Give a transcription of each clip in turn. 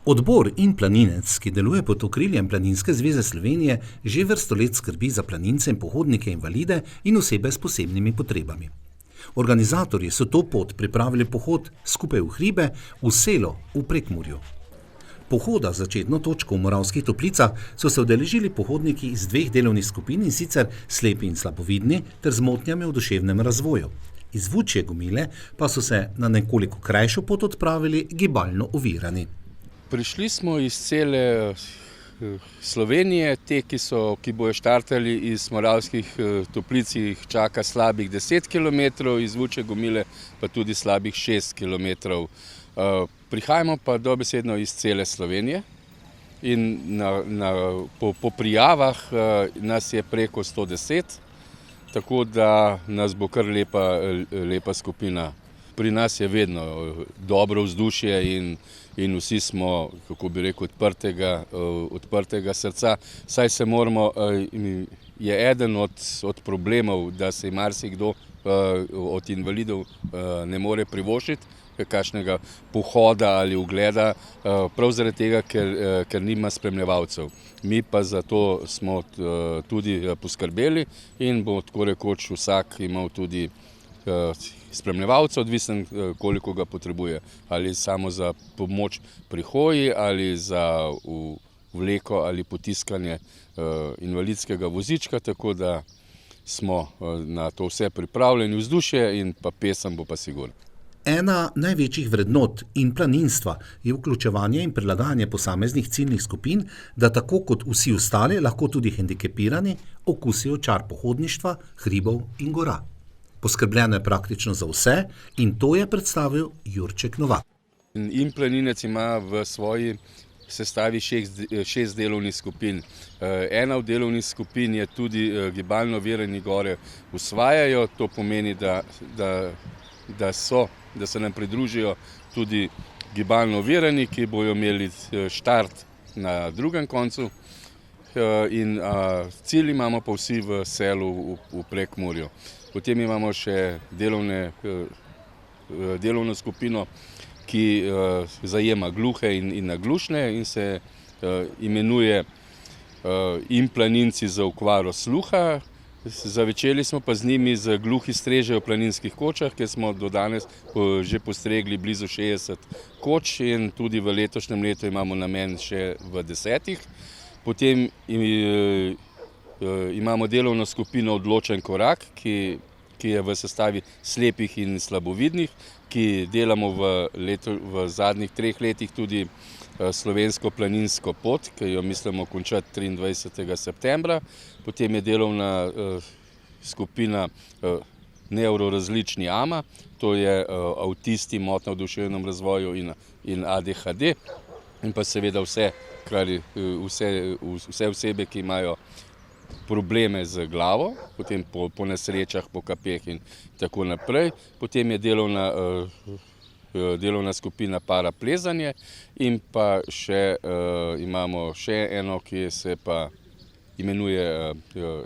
Odbor In planinec, ki deluje pod okriljem Planinske zveze Slovenije, že vrsto let skrbi za planince in pohodnike, invalide in osebe s posebnimi potrebami. Organizatorji so to pot pripravili pohod skupaj v hribe v selo v Prekmurju. Pohoda z začetno točko v Moravskih Toplicah so se udeležili pohodniki iz dveh delovnih skupin, in sicer slepi in slabovidni ter z motnjami v duševnem razvoju. Iz Vučje Gomile pa so se na nekoliko krajšo pot odpravili gibalno ovirani. Prišli smo iz cele Slovenije, ki bojo štartali iz Moravskih Toplic, jih čaka slabih 10 km, iz Vučje Gomile pa tudi slabih 6 km. Prihajamo pa dobesedno iz cele Slovenije in po prijavah nas je preko 110, tako da nas bo kar lepa skupina. Pri nas je vedno dobro vzdušje in vsi smo, kako bi rekel, odprtega srca. Saj se moramo, je eden od problemov, da se marsikdo od invalidov ne more privoščiti kakšnega pohoda ali ogleda, prav zaradi tega, ker nima spremljevalcev. Mi pa za to smo tudi poskrbeli in bo tako rekoč vsak imel tudi spremljevalca, odvisen koliko ga potrebuje. Ali samo za pomoč pri hoji, ali za vleko ali potiskanje invalidskega vozička, tako da smo na to vse pripravljeni, vzdušje in pa pesem bo pa sigurno. Ena največjih vrednot In planinstva je vključevanje in prilagajanje posameznih ciljnih skupin, da tako kot vsi ostali, lahko tudi hendikepirani okusijo čar pohodništva, hribov in gora. Poskrbljeno je praktično za vse in to je predstavil Jurček Novak. In planinec ima v svoji sestavi 6 delovnih skupin. Ena od delovnih skupin je tudi gibalno ovirani gore usvajajo, to pomeni, da se nam pridružijo tudi gibalno ovirani, ki bojo imeli štart na drugem koncu. In cilj imamo pa vsi v selu v Prekmurju. Potem imamo še delovno skupino, ki zajema gluhe in naglušne in se imenuje In planinci za okvaro sluha. Začeli smo pa z njimi z gluhi streže v planinskih kočah, kjer smo do danes že postregli blizu 60 koč in tudi v letošnjem letu imamo namen še v 10. Potem imamo delovno skupino Odločen korak, ki je v sestavi slepih in slabovidnih, ki delamo v zadnjih 3 letih tudi slovensko planinsko pot, ki jo mislimo končati 23. septembra. Potem je delovna skupina Nevrorazlični AMA, to je avtisti, motnja v duševnem razvoju in ADHD. In pa seveda vse osebe, ki imajo probleme z glavo, potem po nesrečah, po kapeh in tako naprej. Potem je delovna skupina Paraplezanje in pa imamo še eno, ki se pa imenuje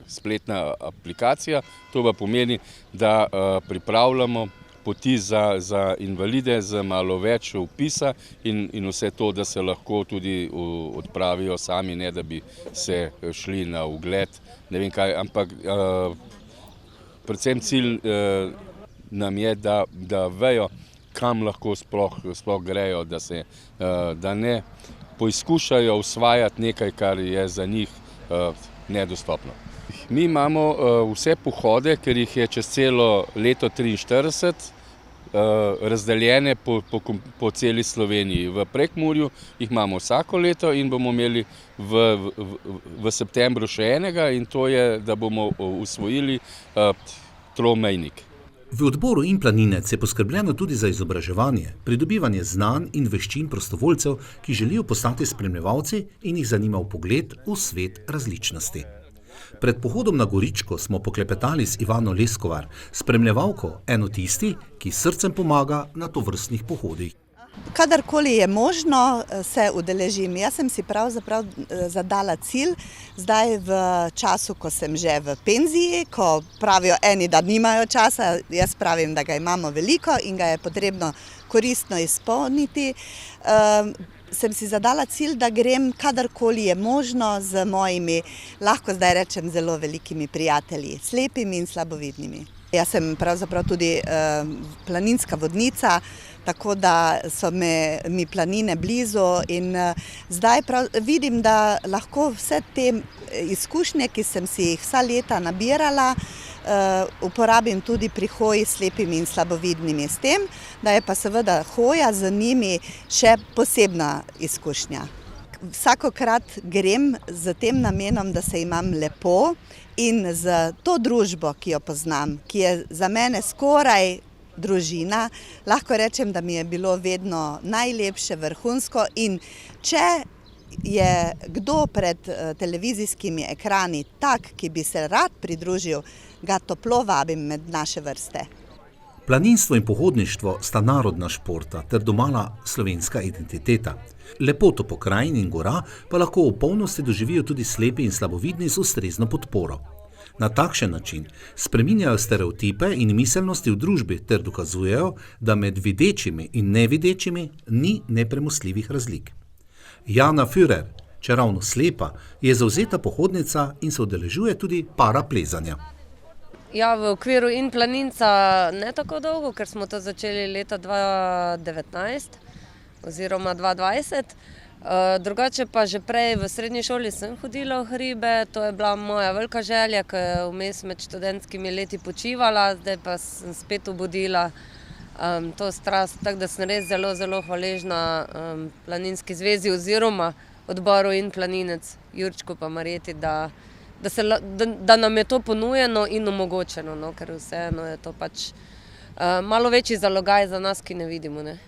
spletna aplikacija. To pa pomeni, da pripravljamo poti za invalide z malo več vpisa in vse to, da se lahko tudi odpravijo sami, ne da bi se šli na ogled, ne vem kaj, ampak predvsem cilj nam je, da vejo, kam lahko sploh grejo, da ne poizkušajo usvajati nekaj, kar je za njih nedostopno. Mi imamo vse pohode, ker jih je čez celo leto 43, razdeljene po celi Sloveniji. V Prekmurju jih imamo vsako leto in bomo imeli v septembru še enega, in to je, da bomo usvojili tromejnik. V odboru In planinec je poskrbljeno tudi za izobraževanje, pridobivanje znanj in veščin prostovoljcev, ki želijo postati spremljevalci in jih zanima vpogled v svet različnosti. Pred pohodom na Goričko smo poklepetali z Ivano Leskovar, spremljevalko, eno tisti, ki srcem pomaga na tovrstnih pohodih. Kadarkoli je možno, se udeležim. Jaz sem si pravzaprav zadala cilj, zdaj v času, ko sem že v penziji, ko pravijo eni, da nimajo časa, jaz pravim, da ga imamo veliko in ga je potrebno koristno izpolniti. sem si zadala cilj, da grem kadarkoli je možno z mojimi, lahko zdaj rečem, zelo velikimi prijatelji, slepimi in slabovidnimi. Jaz sem pravzaprav tudi planinska vodnica, tako da so mi planine blizu in zdaj vidim, da lahko vse te izkušnje, ki sem si jih vsa leta nabirala, uporabim tudi pri hoji s slepimi in slabovidnimi, s tem, da je pa seveda hoja z njimi še posebna izkušnja. Vsakokrat grem z tem namenom, da se imam lepo in z to družbo, ki jo poznam, ki je za mene skoraj družina, lahko rečem, da mi je bilo vedno najlepše, vrhunsko in če je kdo pred televizijskimi ekrani tak, ki bi se rad pridružil, ga toplo vabim med naše vrste. Planinstvo in pohodništvo sta narodna športa ter domala slovenska identiteta. Lepoto pokrajin in gora pa lahko v polnosti doživijo tudi slepi in slabovidni z ustrezno podporo. Na takšen način spreminjajo stereotipe in miselnosti v družbi ter dokazujejo, da med videčimi in nevidečimi ni nepremostljivih razlik. Jana Führer, čeravno slepa, je zavzeta pohodnica in se udeležuje tudi paraplezanja. Ja, v okviru In planinca ne tako dolgo, ker smo to začeli leta 2019 oziroma 2020. Drugače pa že prej v srednji šoli sem hodila v hribe, to je bila moja velika želja, ko je vmes med študentskimi leti počivala, zdaj pa sem spet obudila to strast, tako da sem res zelo, zelo hvaležna Planinski zvezi oziroma odboru In planinec, Jurčku pa Marjeti, da nam je to ponujeno in omogočeno, no, ker vseeno je to pač malo večji zalogaj za nas, ki ne vidimo. Ne.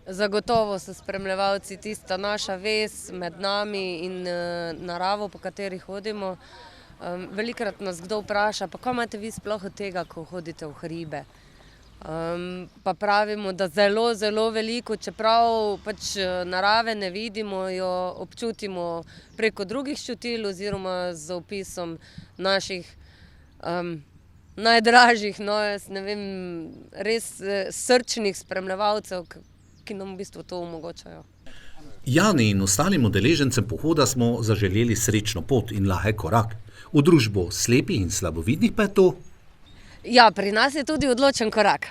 Zagotovo so spremljevalci tista naša vez med nami in naravo, po kateri hodimo. Velikokrat nas kdo vpraša, pa kaj imate vi sploh od tega, ko hodite v hribe? Pa pravimo, da zelo, zelo veliko, čeprav pač narave ne vidimo, jo občutimo preko drugih čutil oziroma z opisom naših najdražjih, no, jaz ne vem, res srčnih spremljevalcev, ki nam v bistvu to omogočajo. Jani in ostalim udeležencem pohoda smo zaželeli srečno pot in lahek korak. V družbo slepih in slabovidnih pa je to? Ja, pri nas je tudi odločen korak.